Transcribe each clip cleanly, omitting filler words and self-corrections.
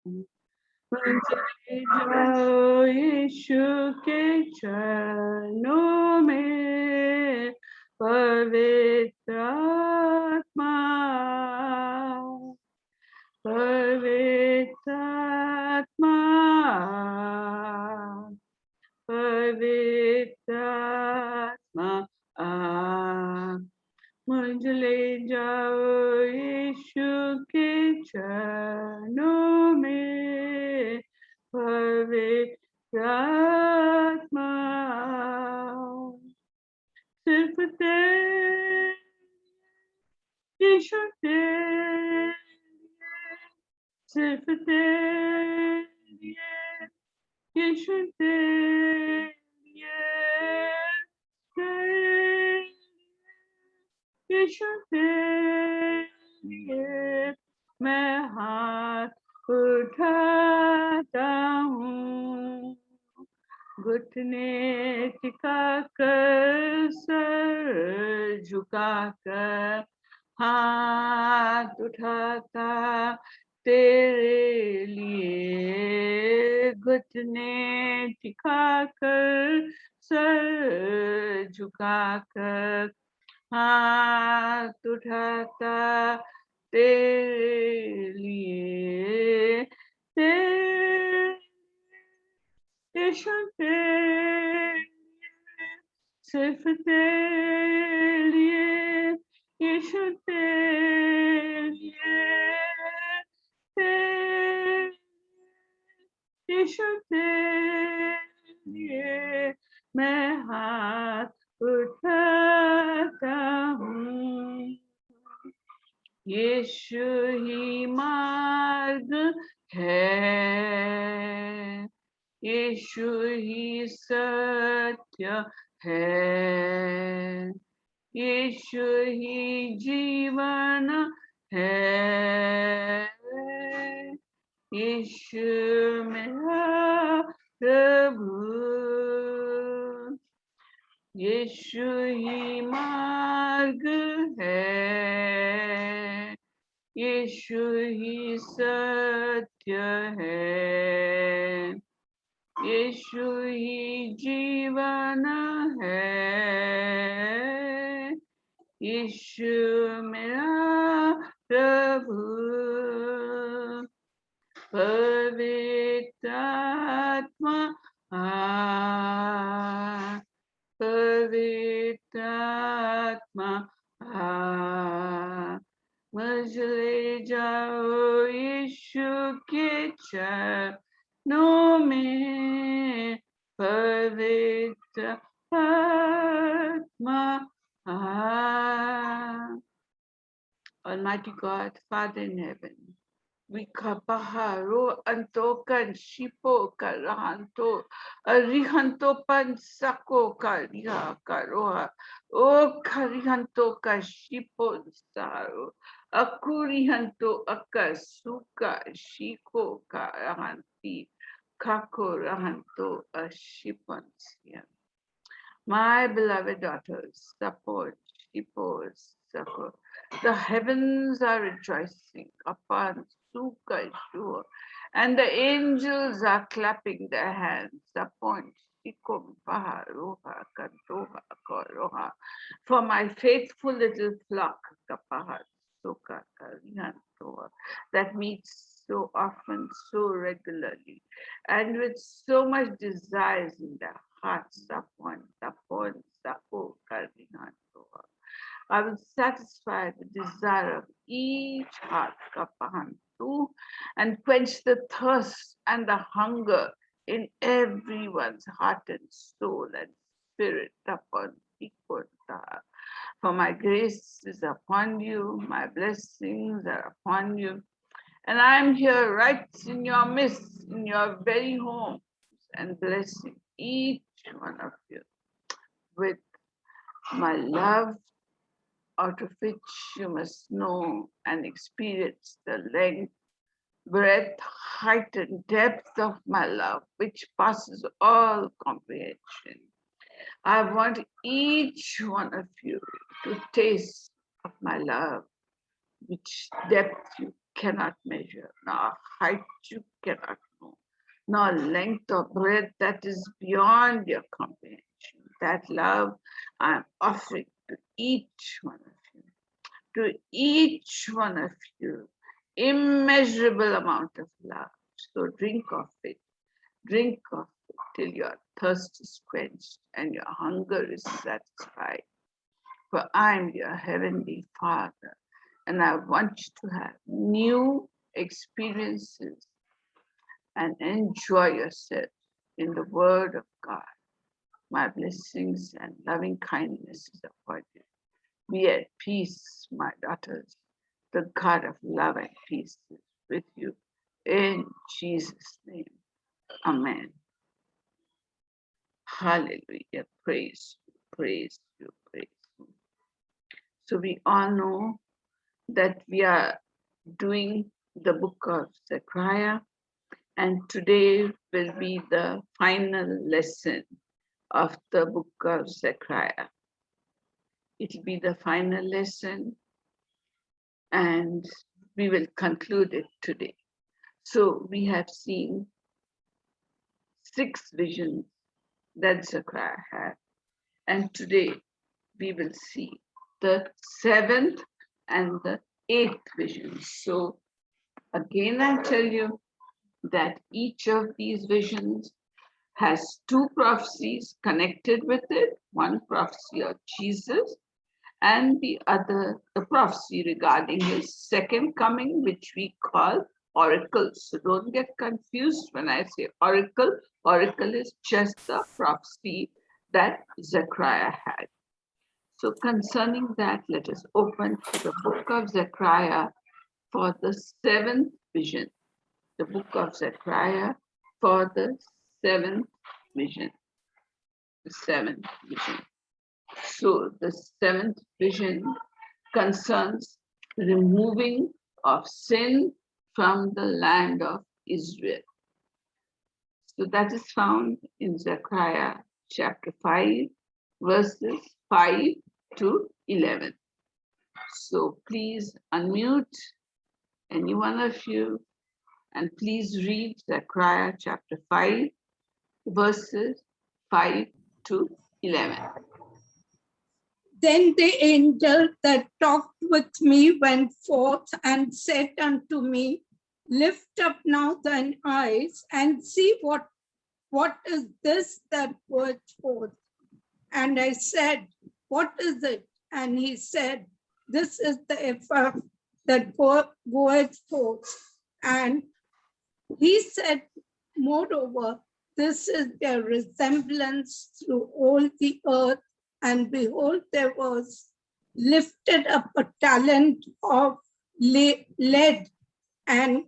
चले जाओ यीशु के चरणों में पवित्र आत्मा, पवित्र आत्मा, पवित्र आत्मा आ, मुझे ले जाओ यीशु के चरणों में पवित्र आत्मा, सिर्फ तेरे यीशु तेरे, सिर्फ तेरे यीशु तेरे, यीशु तेरे लिए मैं हाथ उठाता हूँ, घुटने टिकाकर सर झुकाकर हाथ उठाता तेरे लिए, घुटने टिकाकर सर झुकाकर हाथ उठाता तेरे लिए, तेरे यीशु तेरे लिए, सिर्फ तेरे लिए, यीशु तेरे लिए, तेरे यीशु तेरे लिए मैं हाथ उठाता हूँ, यीशु ही मार्ग है, यीशु ही सत्य है, यीशु ही जीवन है, यीशु मेरा प्रभु, यीशु ही मार्ग है, यीशु ही सत्य है, यीशु ही जीवन है, यीशु मेरा प्रभु, पवित्र आत्मा पवित्र आत्मा मुझे ले जाओ यीशु के चरणों में, पवित्र आत्मा Almighty God, Father in heaven, Wikapaharo antokan shipo karahanto arihanto pansako kariha karoha o karihanto ka shipo saro akurihanto akasuka shiko karahanti kako rahanto ashipansia. My beloved daughters, support, shippos, support. The heavens are rejoicing upon Suka Shua, and the angels are clapping their hands upon Shikom Paharoha Kantoha Koroha. For my faithful little flock, Kapaha Suka Karihantoha, that meets so often, so regularly, and with so much desires in their hearts upon Sapo Karihantoha. I will satisfy the desire of each heart, Kapahantu, and quench the thirst and the hunger in everyone's heart and soul and spirit upon Tikkota. For my grace is upon you, my blessings are upon you, and I am here right in your midst, in your very home, and blessing each one of you with my love, out of which you must know and experience the length, breadth, height, and depth of my love, which passes all comprehension. I want each one of you to taste of my love, which depth you cannot measure, nor height you cannot know, nor length or breadth that is beyond your comprehension. That love I'm offering to each one of you, to each one of you, immeasurable amount of love. So drink of it till your thirst is quenched and your hunger is satisfied. For I am your heavenly Father, and I want you to have new experiences and enjoy yourself in the Word of God. My blessings and loving kindness is upon you. Be at peace, my daughters. The God of love and peace is with you. In Jesus' name, amen. Hallelujah. Praise you, praise you, praise you. So we all know that we are doing the book of Zechariah, and today will be the final lesson of the book of Zechariah. It will be the final lesson, and we will conclude it today. So we have seen 6 visions that Zechariah had, and today we will see the 7th and the 8th vision. So again, I tell you that each of these visions has 2 prophecies connected with it, one prophecy of Jesus and the other, the prophecy regarding his second coming, which we call oracles. So don't get confused when I say oracle. Oracle is just the prophecy that Zechariah had. So concerning that, let us open to the book of Zechariah for the 7th vision. The book of Zechariah for the 7th vision. The 7th vision. So the 7th vision concerns removing of sin from the land of Israel. So that is found in Zechariah chapter 5, verses 5 to 11. So please unmute any one of you and please read Zechariah chapter 5, verses 5 to 11. Then the angel that talked with me went forth and said unto me, Lift up now thine eyes and see what is this that goeth forth. And I said, What is it? And he said, This is the ephah that goeth forth. And he said, Moreover, this is their resemblance through all the earth. And behold, there was lifted up a talent of lead. And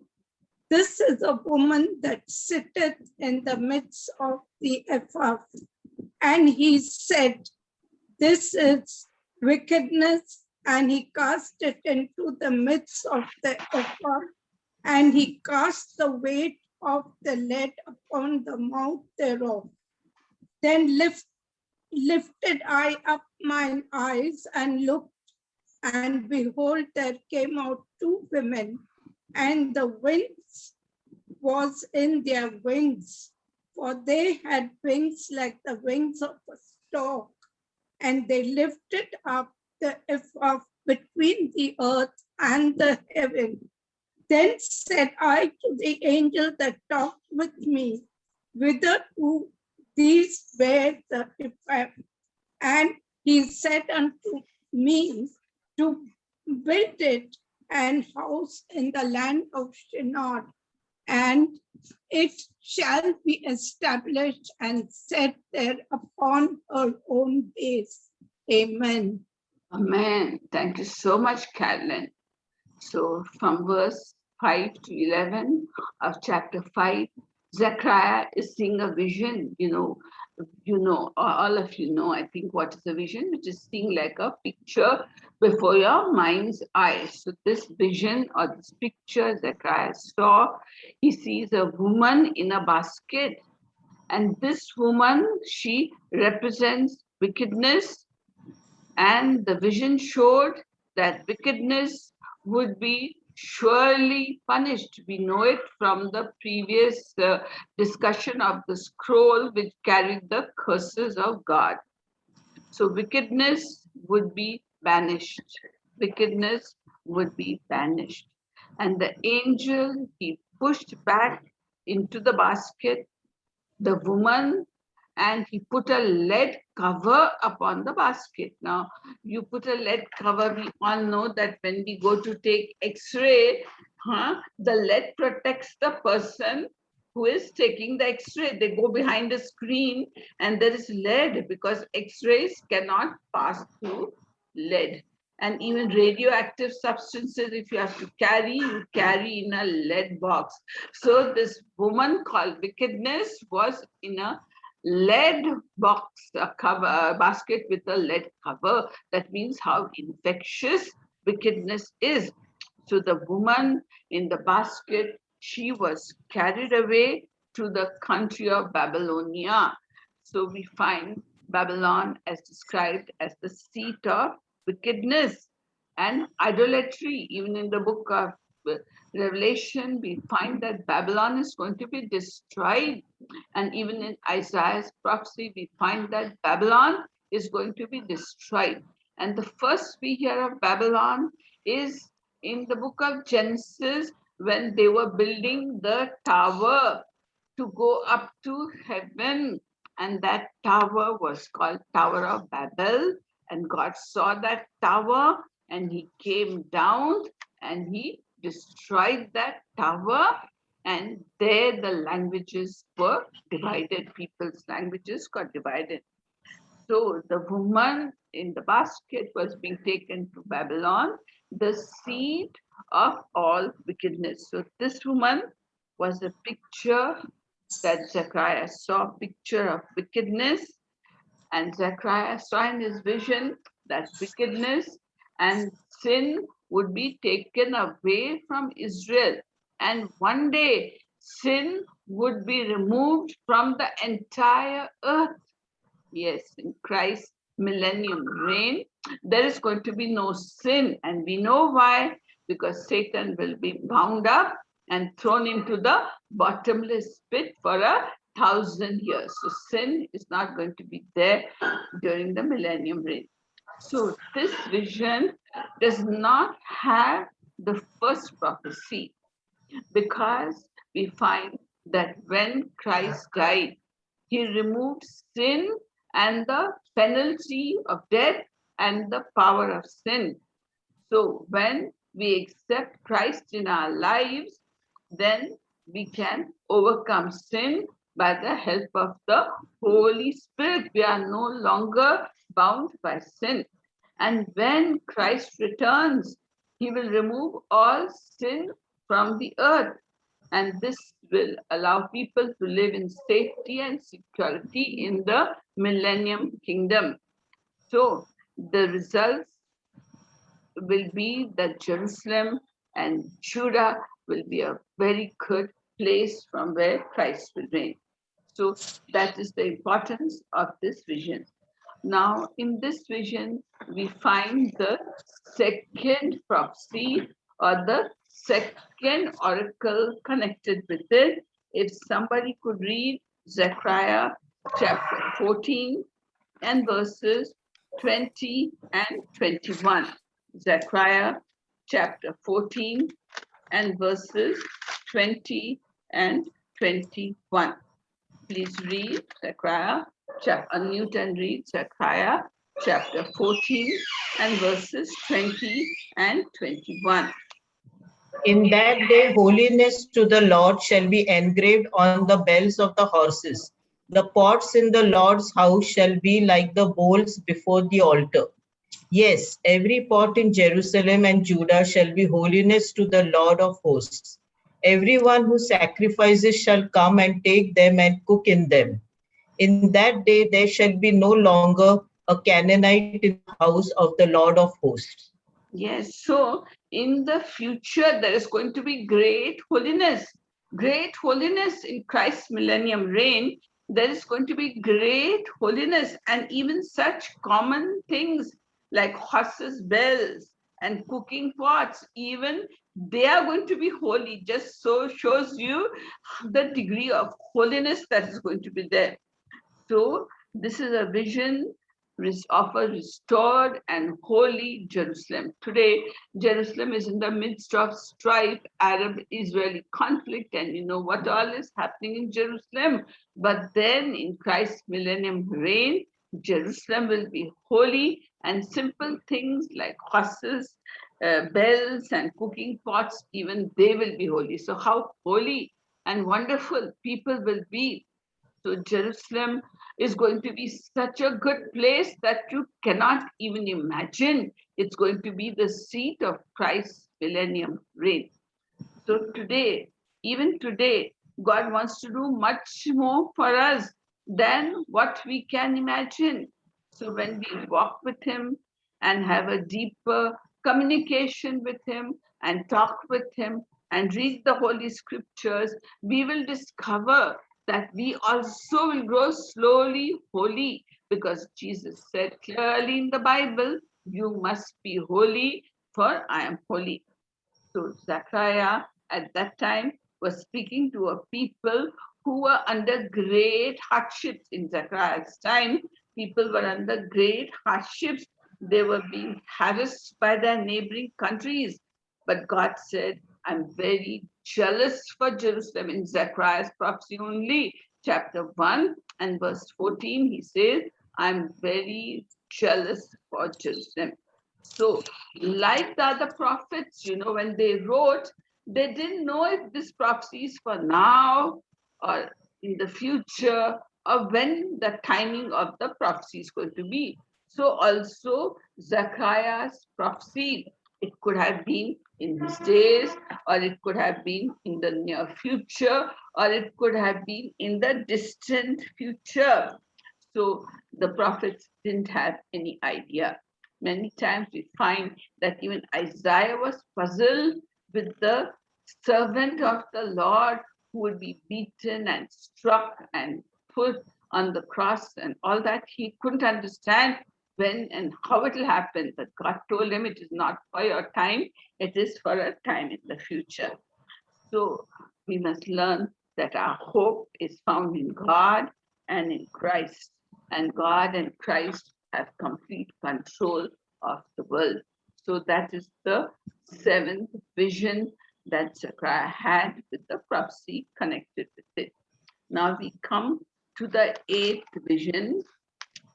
this is a woman that sitteth in the midst of the ephah. And he said, This is wickedness. And he cast it into the midst of the ephah. And he cast the weight of the lead upon the mouth thereof. Then lifted I up mine eyes and looked, and behold, there came out 2 women, and the winds was in their wings, for they had wings like the wings of a stork, and they lifted up the ephah between the earth and the heaven. Then said I to the angel that talked with me, Whither do these bear the ephah? And he said unto me, To build it an house in the land of Shinar, and it shall be established and set there upon her own base. Amen. Amen. Thank you so much, Carolyn. So from verse 5 to 11 of chapter 5, Zechariah is seeing a vision. All of you know, I think, what is a vision, which is seeing like a picture before your mind's eyes. So this vision or this picture Zechariah saw, he sees a woman in a basket. And this woman, she represents wickedness. And the vision showed that wickedness would be surely punished. We know it from the previous discussion of the scroll which carried the curses of God. So wickedness would be banished. Wickedness would be banished. And the angel, he pushed back into the basket the woman, and he put a lead cover upon the basket. Now, you put a lead cover, we all know that when we go to take X-ray, the lead protects the person who is taking the X-ray. They go behind a screen and there is lead because X-rays cannot pass through lead. And even radioactive substances, if you have to carry, you carry in a lead box. So this woman called wickedness was in a lead box, a basket with a lead cover. That means how infectious wickedness is. So the woman in the basket, she was carried away to the country of Babylonia. So we find Babylon as described as the seat of wickedness and idolatry. Even in the book of Revelation, we find that Babylon is going to be destroyed. And even in Isaiah's prophecy, we find that Babylon is going to be destroyed. And the first we hear of Babylon is in the book of Genesis, when they were building the tower to go up to heaven. And that tower was called Tower of Babel. And God saw that tower and he came down and he destroyed that tower. And there the languages were divided. People's languages got divided. So the woman in the basket was being taken to Babylon, the seat of all wickedness. So this woman was a picture that Zechariah saw, a picture of wickedness. And Zechariah saw in his vision that wickedness and sin would be taken away from Israel. And one day, sin would be removed from the entire earth. Yes, in Christ's millennium reign, there is going to be no sin. And we know why, because Satan will be bound up and thrown into the bottomless pit for 1,000 years. So sin is not going to be there during the millennium reign. So this vision does not have the first prophecy, because we find that when Christ died, he removed sin and the penalty of death and the power of sin. So when we accept Christ in our lives, then we can overcome sin by the help of the Holy Spirit. We are no longer bound by sin. And when Christ returns, he will remove all sin from the earth. And this will allow people to live in safety and security in the millennium kingdom. So the results will be that Jerusalem and Judah will be a very good place from where Christ will reign. So that is the importance of this vision. Now, in this vision, we find the second prophecy or the second oracle connected with it. If somebody could read Zechariah chapter 14 and verses 20 and 21. Zechariah chapter 14 and verses 20 and 21. Please read Zechariah, unmute and read Zechariah chapter 14 and verses 20 and 21. In that day, holiness to the Lord shall be engraved on the bells of the horses. The pots in the Lord's house shall be like the bowls before the altar. Yes, every pot in Jerusalem and Judah shall be holiness to the Lord of hosts. Everyone who sacrifices shall come and take them and cook in them. In that day there shall be no longer a Canaanite in the house of the Lord of hosts. Yes, so in the future there is going to be great holiness in Christ's millennium reign. There is going to be great holiness, and even such common things like horses' bells and cooking pots, even they are going to be holy. Just so shows you the degree of holiness that is going to be there. So this is a vision of a restored and holy Jerusalem. Today, Jerusalem is in the midst of strife, Arab-Israeli conflict, and you know what all is happening in Jerusalem. But then in Christ's millennium reign, Jerusalem will be holy, and simple things like horses, bells, and cooking pots, even they will be holy. So how holy and wonderful people will be. So Jerusalem is going to be such a good place that you cannot even imagine. It's going to be the seat of Christ's millennium reign. So today, even today, God wants to do much more for us than what we can imagine. So when we walk with Him and have a deeper communication with Him and talk with Him and read the Holy Scriptures, we will discover that we also will grow slowly holy, because Jesus said clearly in the Bible, you must be holy, for I am holy. So Zechariah at that time was speaking to a people who were under great hardships. In Zechariah's time, people were under great hardships. They were being harassed by their neighboring countries. But God said, I'm very jealous for Jerusalem. In Zechariah's prophecy only, chapter 1 and verse 14, he says, I'm very jealous for Jerusalem. So, like the other prophets, you know, when they wrote, they didn't know if this prophecy is for now or in the future, or when the timing of the prophecy is going to be. So also Zechariah's prophecy, it could have been in his days, or it could have been in the near future, or it could have been in the distant future. So the prophets didn't have any idea. Many times we find that even Isaiah was puzzled with the servant of the Lord who would be beaten and struck and put on the cross and all that. He couldn't understand when and how it will happen. But God told him, it is not for your time, it is for a time in the future. So we must learn that our hope is found in God and in Christ. And God and Christ have complete control of the world. So that is the seventh vision that Zechariah had with the prophecy connected with it. Now we come to the eighth vision.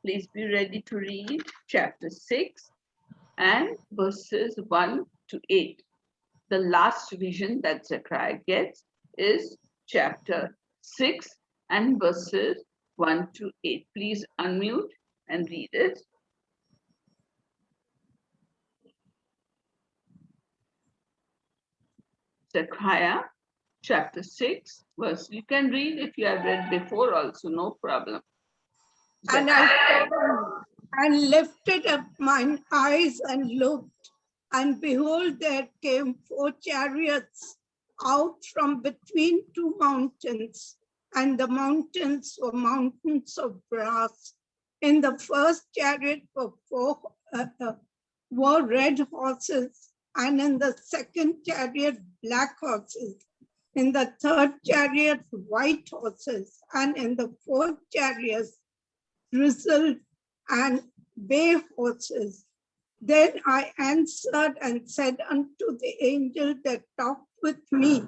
Please be ready to read chapter 6 and verses 1 to 8. The last vision that Zechariah gets is chapter 6 and verses 1 to 8. Please unmute and read it. Zechariah chapter 6 verse. You can read if you have read before also, no problem. And I turned and lifted up mine eyes and looked, and behold, there came 4 chariots out from between 2 mountains, and the mountains were mountains of brass. In the first chariot were red horses, and in the second chariot black horses. In the third chariot white horses, and in the fourth chariot grizzled and bay horses. Then I answered and said unto the angel that talked with me,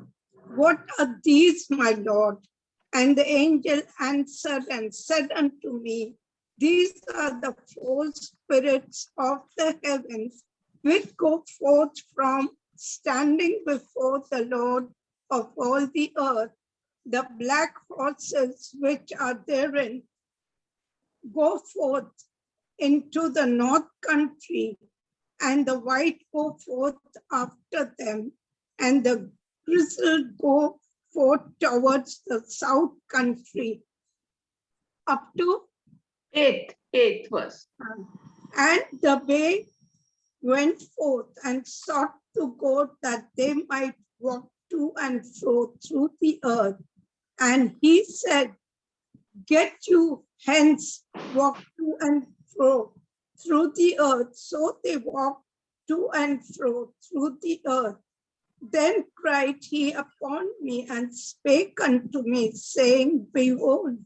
what are these, my Lord? And the angel answered and said unto me, these are the 4 spirits of the heavens, which go forth from standing before the Lord of all the earth. The black horses which are therein go forth into the north country, and the white go forth after them, and the grizzled go forth towards the south country. Up to eighth verse. And the bay went forth and sought to go that they might walk to and fro through the earth. And he said, get you hence, walk to and fro through the earth. So they walked to and fro through the earth. Then cried he upon me and spake unto me, saying, Behold,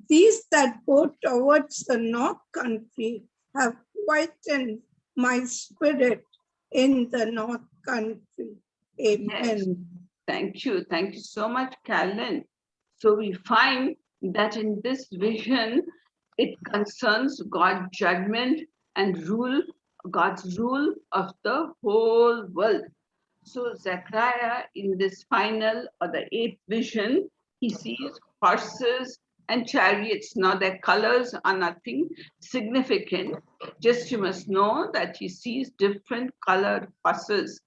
these that go towards the north country have quietened my spirit in the north country. Amen. Yes. Thank you. Thank you so much, Carolyn. So we find that in this vision, it concerns God's judgment and rule, God's rule of the whole world. So Zechariah, in this final or the eighth vision, he sees horses and chariots. Now their colors are nothing significant. Just you must know that he sees different colored horses,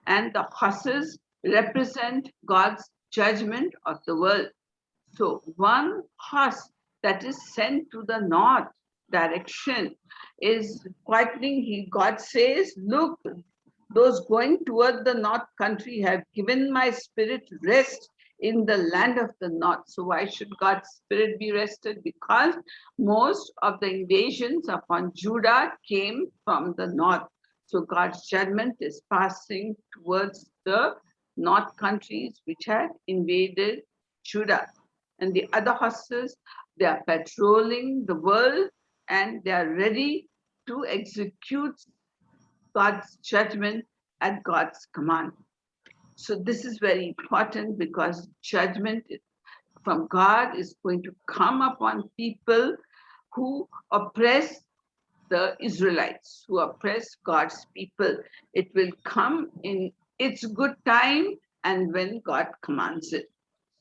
and the horses represent God's judgment of the world. So one horse that is sent to the north direction is quietening. God says, look, those going toward the north country have given my spirit rest in the land of the north. So why should God's spirit be rested? Because most of the invasions upon Judah came from the north. So God's judgment is passing towards the north countries which had invaded Judah. And the other horses, they are patrolling the world and they are ready to execute God's judgment at God's command. So this is very important because judgment from God is going to come upon people who oppress the Israelites, who oppress God's people. It will come in its good time and when God commands it.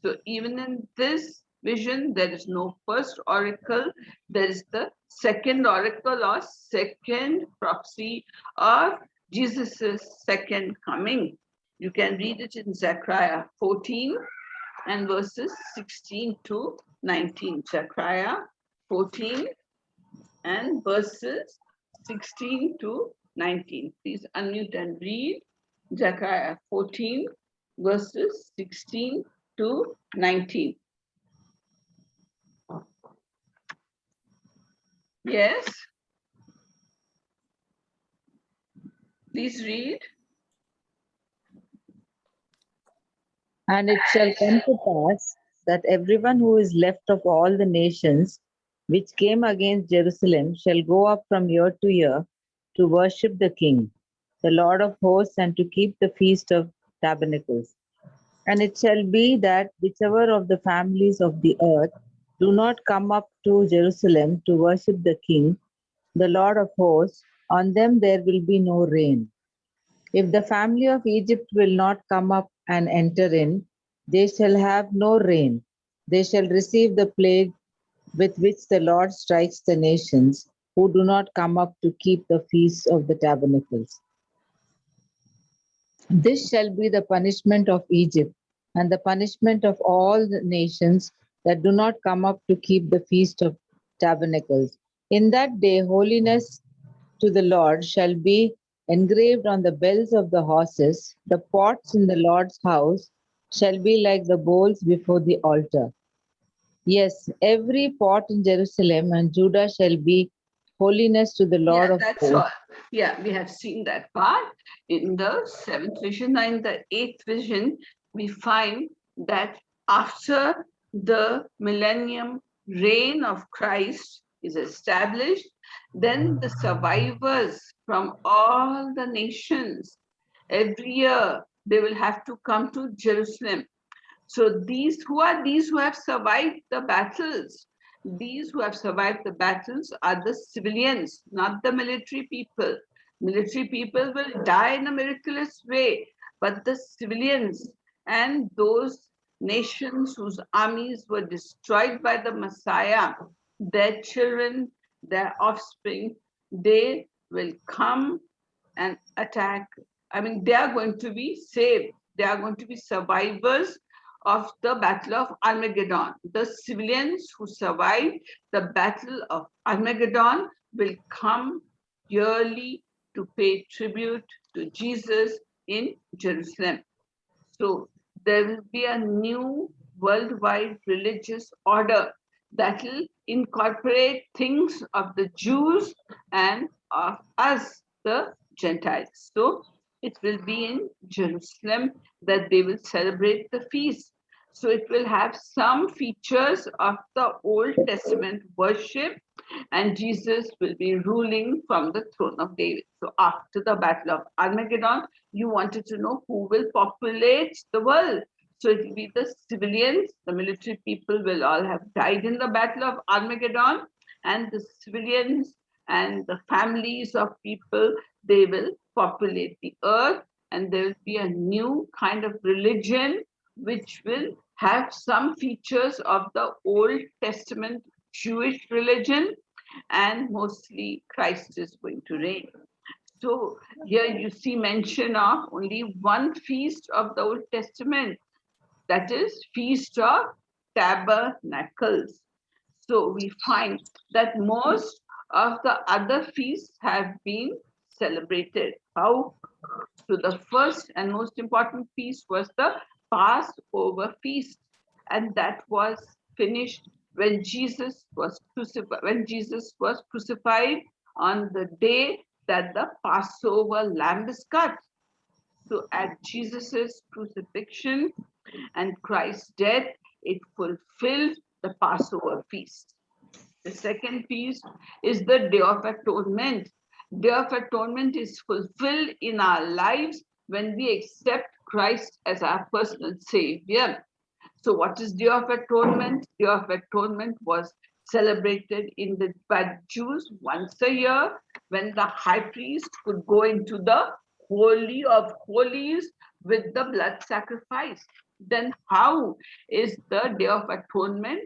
So even in this vision, there is no first oracle, there is the second oracle or second prophecy of Jesus's second coming. You can read it in Zechariah 14 and verses 16 to 19. Zechariah 14 and verses 16 to 19. Please unmute and read Zechariah 14 verses 16 to 19. Yes? Please read. And it shall come to pass that everyone who is left of all the nations which came against Jerusalem shall go up from year to year to worship the King, the Lord of hosts, and to keep the Feast of Tabernacles. And it shall be that whichever of the families of the earth do not come up to Jerusalem to worship the King, the Lord of hosts, on them there will be no rain. If the family of Egypt will not come up and enter in, they shall have no rain. They shall receive the plague with which the Lord strikes the nations who do not come up to keep the feast of the tabernacles. This shall be the punishment of Egypt and the punishment of all the nations that do not come up to keep the feast of tabernacles. In that day, holiness to the Lord shall be engraved on the bells of the horses. The pots in the Lord's house shall be like the bowls before the altar. Yes, every pot in Jerusalem and Judah shall be holiness to the Lord of that's hosts. all. Yeah, we have seen that part. In the seventh vision and the eighth vision, we find that after the millennium reign of Christ is established, then the survivors from all the nations, every year, they will have to come to Jerusalem. So who are these who have survived the battles? These who have survived the battles are the civilians, not the military people. Military people will die in a miraculous way, but the civilians and those nations whose armies were destroyed by the Messiah, their children, their offspring, they will come and attack. I mean, they are going to be saved. They are going to be survivors of the Battle of Armageddon. The civilians who survived the Battle of Armageddon will come yearly to pay tribute to Jesus in Jerusalem. So there will be a new worldwide religious order that will incorporate things of the Jews and of us, the Gentiles. So it will be in Jerusalem that they will celebrate the feast. So it will have some features of the Old Testament worship, and Jesus will be ruling from the throne of David. So after the Battle of Armageddon, you wanted to know who will populate the world. So it will be the civilians, the military people will all have died in the Battle of Armageddon, and the civilians and the families of people, they will populate the earth, and there will be a new kind of religion which will have some features of the Old Testament Jewish religion, and mostly Christ is going to reign. So here you see mention of only one feast of the Old Testament, that is Feast of Tabernacles. So we find that most of the other feasts have been celebrated. How? So the first and most important feast was the Passover feast, and that was finished when Jesus was crucified. When Jesus was crucified on the day that the Passover lamb is cut. So at Jesus's crucifixion and Christ's death, it fulfilled the Passover feast. The second feast is the Day of Atonement. Day of Atonement is fulfilled in our lives when we accept Christ as our personal Savior. So what is Day of Atonement? Day of Atonement was celebrated by Jews once a year, when the high priest could go into the Holy of Holies with the blood sacrifice. Then how is the Day of Atonement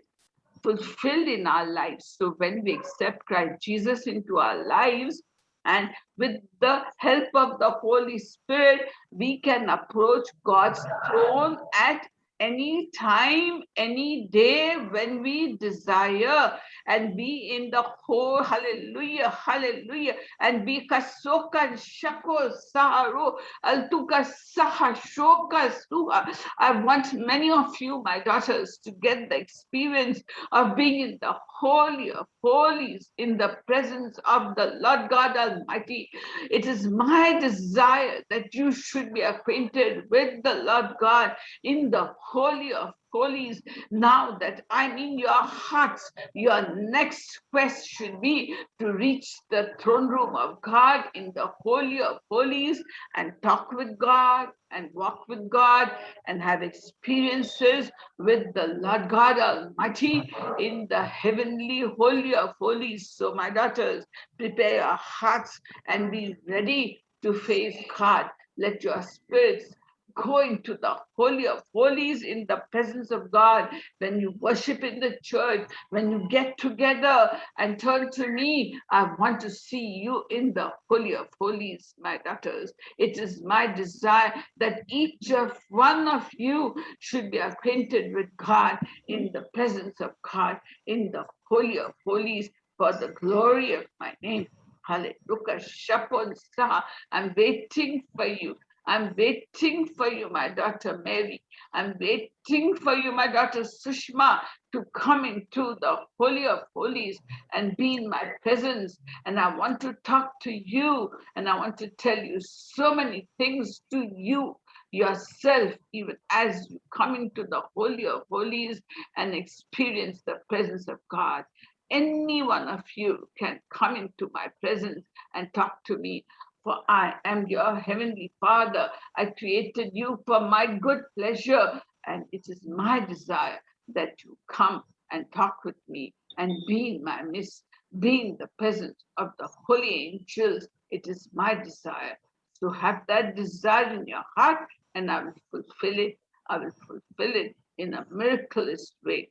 fulfilled in our lives? So when we accept Christ Jesus into our lives, and with the help of the Holy Spirit, we can approach God's throne at any time, any day when we desire, and be in the whole, hallelujah, hallelujah, and be kasokan shako saharo altuka sahashoka suha. I want many of you, my daughters, to get the experience of being in the Holy of Holies, in the presence of the Lord God Almighty. It is my desire that you should be acquainted with the Lord God in the Holy of Holies. Now that I'm in your hearts, your next quest should be to reach the throne room of God in the Holy of Holies and talk with God and walk with God and have experiences with the Lord God Almighty in the heavenly Holy of Holies. So my daughters, prepare your hearts and be ready to face God. Let your spirits go into the Holy of Holies in the presence of God. When you worship in the church, when you get together and turn to me, I want to see you in the Holy of Holies, my daughters. It is my desire that each of one of you should be acquainted with God in the presence of God, in the Holy of Holies, for the glory of my name. Hallelujah. Shapon Sa. I'm waiting for you. I'm waiting for you, my daughter Mary. I'm waiting for you, my daughter Sushma, to come into the Holy of Holies and be in my presence. And I want to talk to you, and I want to tell you so many things to you yourself, even as you come into the Holy of Holies and experience the presence of God. Any one of you can come into my presence and talk to me. For I am your heavenly Father. I created you for my good pleasure, and it is my desire that you come and talk with me and be in my midst, be in the presence of the holy angels. It is my desire. So have that desire in your heart, and I will fulfill it. I will fulfill it in a miraculous way.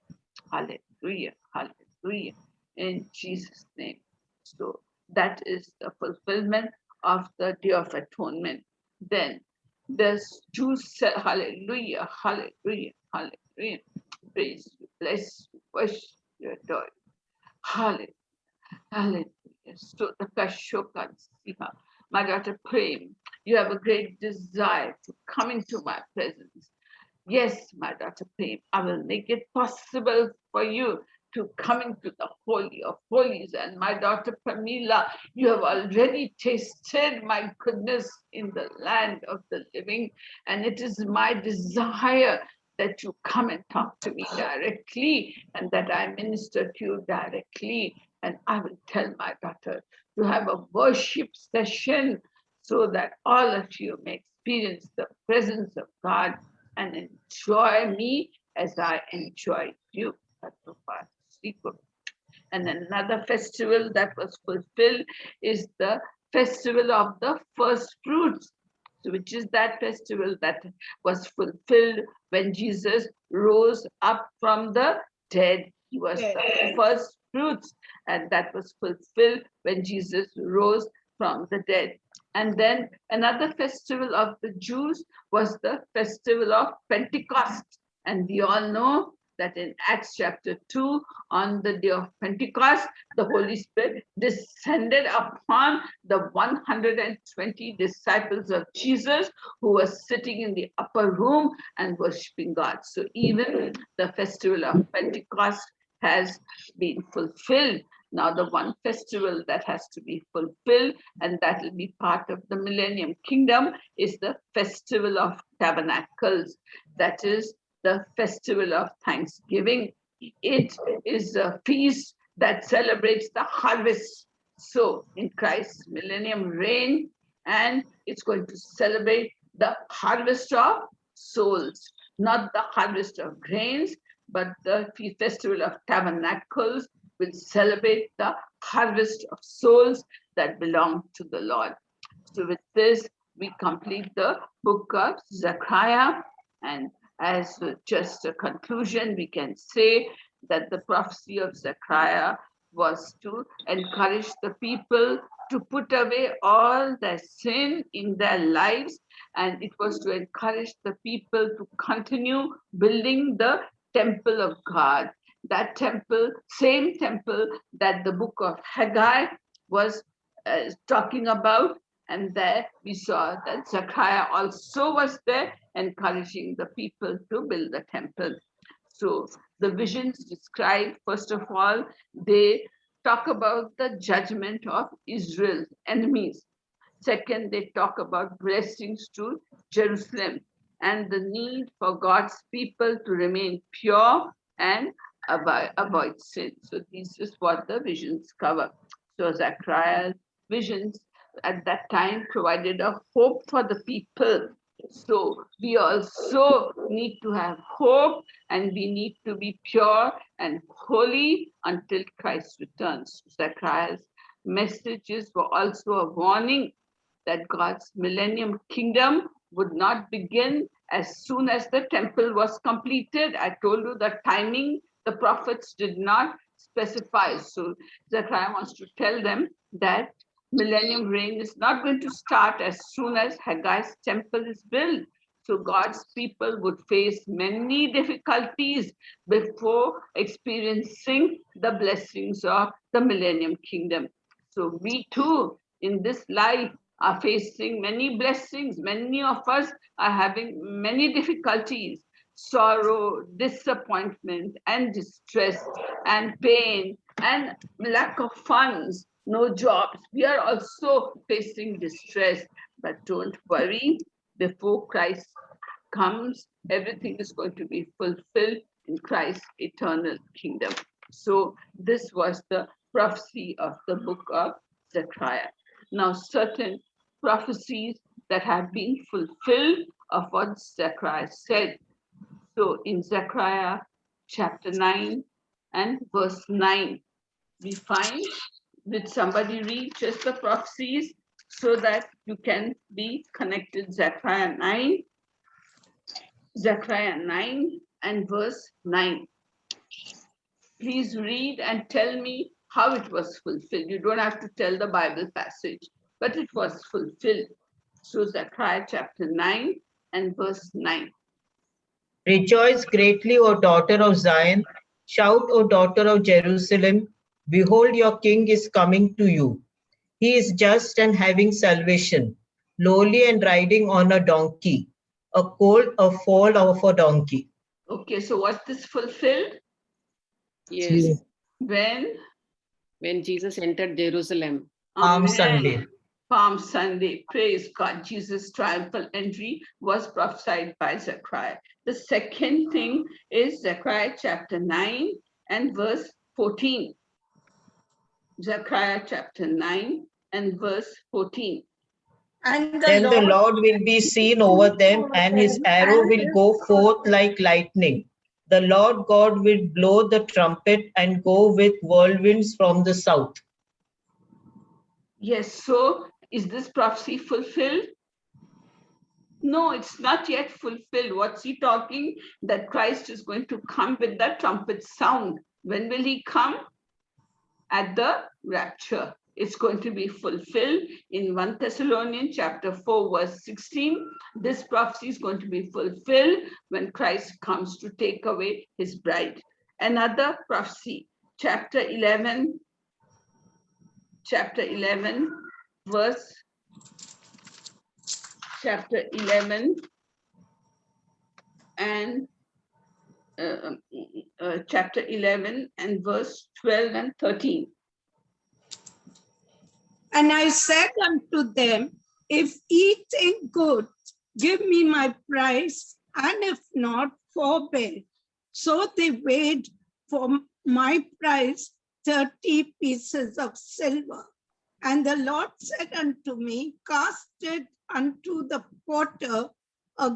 Hallelujah, hallelujah, in Jesus' name. So that is the fulfillment of the Day of Atonement. Then there's Jews say, hallelujah, hallelujah, hallelujah. Praise you, bless you, worship you, adore you. Hallelujah, hallelujah. So the Kashokan Siha, my daughter Prem, you have a great desire to come into my presence. Yes, my daughter Prem, I will make it possible for you to come into the Holy of Holies. And my daughter Pramila, you have already tasted my goodness in the land of the living. And it is my desire that you come and talk to me directly and that I minister to you directly. And I will tell my daughter to have a worship session so that all of you may experience the presence of God and enjoy me as I enjoy you. And another festival that was fulfilled is the festival of the first fruits. So which is that festival that was fulfilled when Jesus rose up from the dead. He was the first fruits, and that was fulfilled when Jesus rose from the dead. And then another festival of the Jews was the festival of Pentecost. And we all know that in Acts chapter 2, on the day of Pentecost, the Holy Spirit descended upon the 120 disciples of Jesus who were sitting in the upper room and worshiping God. So even the festival of Pentecost has been fulfilled. Now the one festival that has to be fulfilled and that will be part of the Millennium Kingdom is the Festival of Tabernacles. That is the Festival of Thanksgiving. It is a feast that celebrates the harvest. So in Christ's millennium reign, and it's going to celebrate the harvest of souls, not the harvest of grains, but the Festival of Tabernacles will celebrate the harvest of souls that belong to the Lord. So with this, we complete the book of Zechariah. And as just a conclusion, we can say that the prophecy of Zechariah was to encourage the people to put away all their sin in their lives. And it was to encourage the people to continue building the temple of God. That temple, same temple that the book of Haggai was talking about. And there we saw that Zechariah also was there encouraging the people to build the temple. So the visions describe, first of all, they talk about the judgment of Israel's enemies. Second, they talk about blessings to Jerusalem and the need for God's people to remain pure and avoid sin. So this is what the visions cover. So Zechariah's visions at that time provided a hope for the people. So we also need to have hope, and we need to be pure and holy until Christ returns. Zechariah's messages were also a warning that God's millennium kingdom would not begin as soon as the temple was completed. I told you the timing the prophets did not specify. So Zechariah wants to tell them that millennium reign is not going to start as soon as Haggai's temple is built. So God's people would face many difficulties before experiencing the blessings of the millennium kingdom. So we too, in this life, are facing many blessings. Many of us are having many difficulties, sorrow, disappointment, and distress, and pain, and lack of funds, no jobs. We are also facing distress, but don't worry. Before Christ comes, everything is going to be fulfilled in Christ's eternal kingdom. So this was the prophecy of the book of Zechariah. Now, certain prophecies that have been fulfilled of what Zechariah said. So in Zechariah chapter 9 and verse 9, we find, did somebody read just the prophecies so that you can be connected? Zechariah 9 and verse 9. Please read and tell me how it was fulfilled. You don't have to tell the Bible passage, but it was fulfilled. So Zechariah chapter 9 and verse 9. Rejoice greatly, O daughter of Zion. Shout, O daughter of Jerusalem. Behold, your king is coming to you. He is just and having salvation, lowly and riding on a donkey, a foal of a donkey. Okay, so what is fulfilled? Yes. When Jesus entered Jerusalem. Palm Amen. Sunday. Palm Sunday, praise God. Jesus' triumphal entry was prophesied by Zechariah. The second thing is Zechariah chapter 9 and verse 14. Zechariah chapter 9 and verse 14. And Then the Lord will be seen over them, and his arrow will go forth like lightning. The Lord God will blow the trumpet and go with whirlwinds from the south. Yes, so is this prophecy fulfilled? No, it's not yet fulfilled. What's he talking? That Christ is going to come with the trumpet sound. When will he come? At the rapture. It's going to be fulfilled in 1 Thessalonians chapter 4 verse 16. This prophecy is going to be fulfilled when Christ comes to take away his bride. Another prophecy, chapter 11 verse chapter 11 and chapter 11 and verse 12 and 13. And I said unto them, if ye think good, give me my price, and if not, forbear. So they weighed for my price 30 pieces of silver. And the Lord said unto me, cast it unto the potter a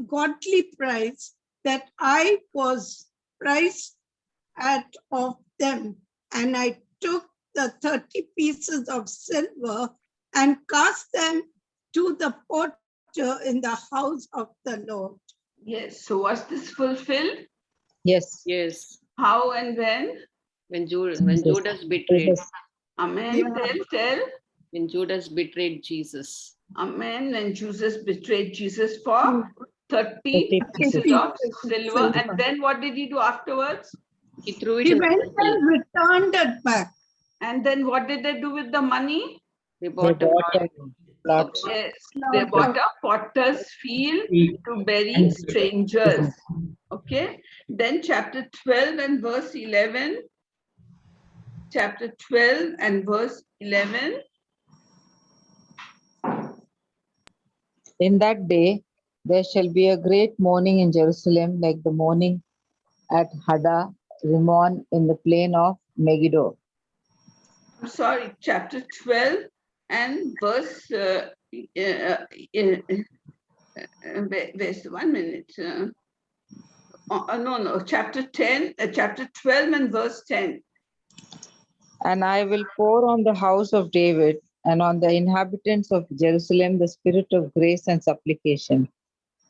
godly price, that I was priced at of them. And I took the 30 pieces of silver and cast them to the potter in the house of the Lord. Yes, so was this fulfilled? Yes. Yes. How and when? When Judas betrayed. Yes. Amen. Yeah. Tell. When Judas betrayed Jesus. Amen. When Jesus betrayed Jesus for 30 pieces. pieces of silver. And then what did he do afterwards? He threw it He in the went temple. and returned it back. And then what did they do with the money? They They bought a bought a plot. Yes, they bought a potter's field to bury strangers. Okay. Then chapter 12 and verse 11. Chapter 12 and verse 11. In that day, there shall be a great mourning in Jerusalem, like the mourning at Hada Rimon in the plain of Megiddo. I'm sorry, chapter 12 and verse, where's 1 minute? No, chapter 10, chapter 12 and verse 10. And I will pour on the house of David and on the inhabitants of Jerusalem the spirit of grace and supplication.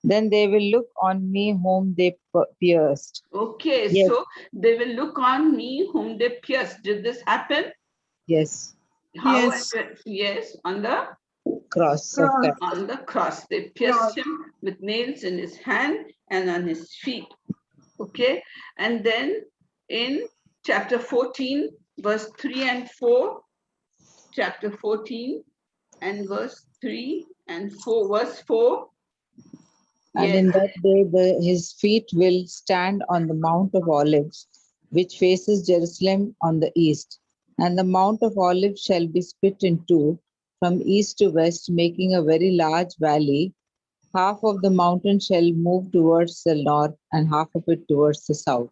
Then they will look on me whom they pierced. Okay, Yes. so they will look on me whom they pierced. Did this happen? Yes, How? Yes. Yes, on the cross of Cross. Christ. on the cross. They pierced him with nails in his hand and on his feet. Okay, and then in chapter 14, verse 3 and 4, chapter 14 and verse 3 and 4, verse 4. And Yes, in that day, his feet will stand on the Mount of Olives, which faces Jerusalem on the east. And the Mount of Olives shall be split in two from east to west, making a very large valley. Half of the mountain shall move towards the north, and half of it towards the south.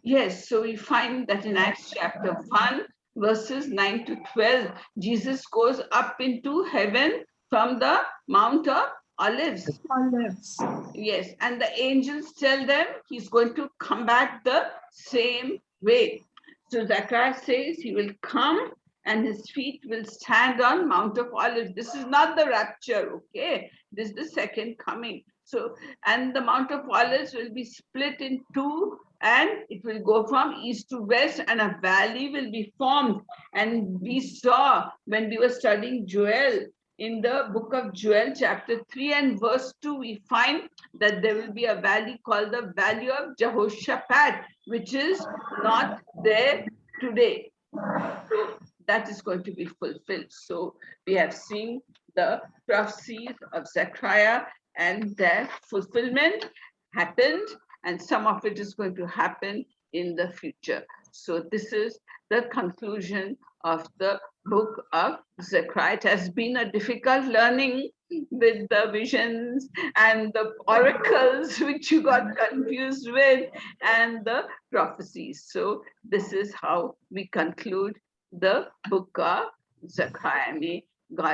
yes, so we find that in Acts chapter 1, verses 9 to 12, Jesus goes up into heaven from the Mount of Olives. Olives. Yes, and the angels tell them he's going to come back the same way. So Zechariah says he will come and his feet will stand on Mount of Olives. This is not the rapture, okay? This is the second coming. So, and the Mount of Olives will be split in two and it will go from east to west and a valley will be formed. And we saw when we were studying Joel, in the book of Joel, chapter 3 and verse 2, we find that there will be a valley called the Valley of Jehoshaphat, which is not there today. So that is going to be fulfilled. So we have seen the prophecies of Zechariah and their fulfillment happened, and some of it is going to happen in the future. So this is the conclusion of the book of Zechariah. It has been a difficult learning with the visions and the oracles which you got confused with and the prophecies. So this is how we conclude the book of Zechariah. May God